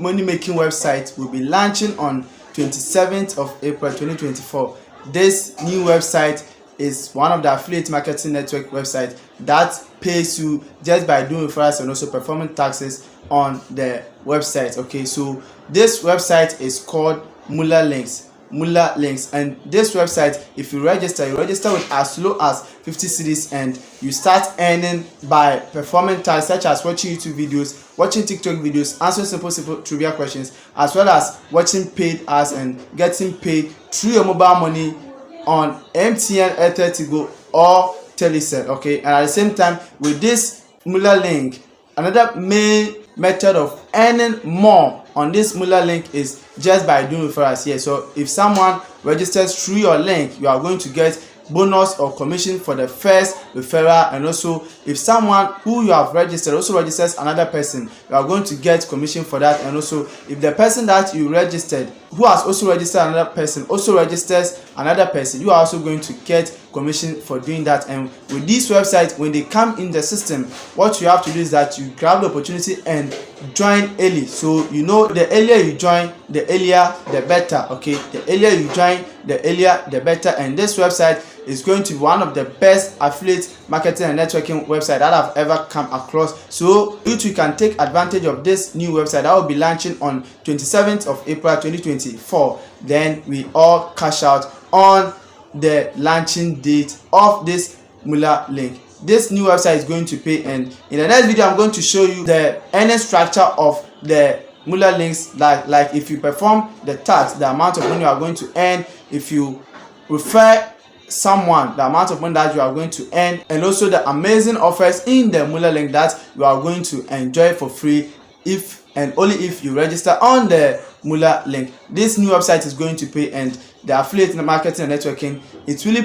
money making website will be launching on 27th of April 2024. This new website is one of the affiliate marketing network websites that pays you just by doing referrals and also performing taxes on the website. Okay, so this website is called MULLALINK. And this website, if you register with as low as 50 cedis and you start earning by performing tasks such as watching YouTube videos, watching TikTok videos, answering simple trivia questions, as well as watching paid ads and getting paid through your mobile money on MTN, Airtel Tigo or Telecel. Okay, and at the same time with this MULLALINK, another main method of earning more on this MULLALINK is just by doing referrals here. So if someone registers through your link, you are going to get bonus or commission for the first referral, and also if someone who you have registered also registers another person, you are going to get commission for that. And also if the person that you registered who has also registered another person also registers another person, you are also going to get commission for doing that. And with this website, when they come in the system, what you have to do is that you grab the opportunity and join early. So you know, the earlier you join, the earlier the better. Okay, the earlier you join, the earlier the better. And this website is going to be one of the best affiliate marketing and networking website that I've ever come across. So you too can take advantage of this new website that will be launching on 27th of April 2024. Then we all cash out on the launching date of this MULLALINK. This new website is going to pay, and in the next video I'm going to show you the earning structure of the MULLALINKs, like if you perform the task, the amount of money you are going to earn, if you refer someone, the amount of money that you are going to earn, and also the amazing offers in the MULLALINK that you are going to enjoy for free if and only if you register on the MULLALINK. This new website is going to pay, and the affiliate marketing and networking, it really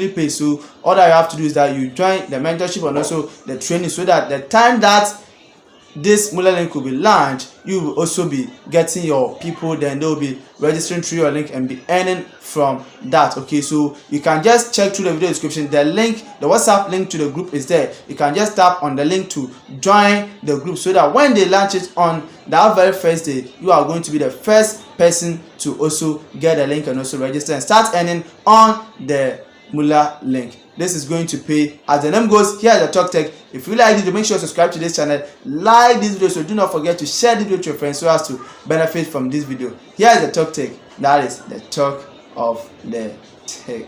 pays. So all that you have to do is that you join the mentorship and also the training, so that the time that this MULLALINK will be launched, you will also be getting your people, then they will be registering through your link and be earning from that. Okay, so you can just check through the video description. The link, the WhatsApp link to the group is there. You can just tap on the link to join the group, so that when they launch it on that very first day, you are going to be the first person to also get a link and also register and start earning on the MULLALINK. This is going to pay. As the name goes, here is the Talk Tech. If you like this video, make sure to subscribe to this channel, like this video, so do not forget to share this video to your friends so as to benefit from this video. Here is the Talk Tech. That is the talk of the tech.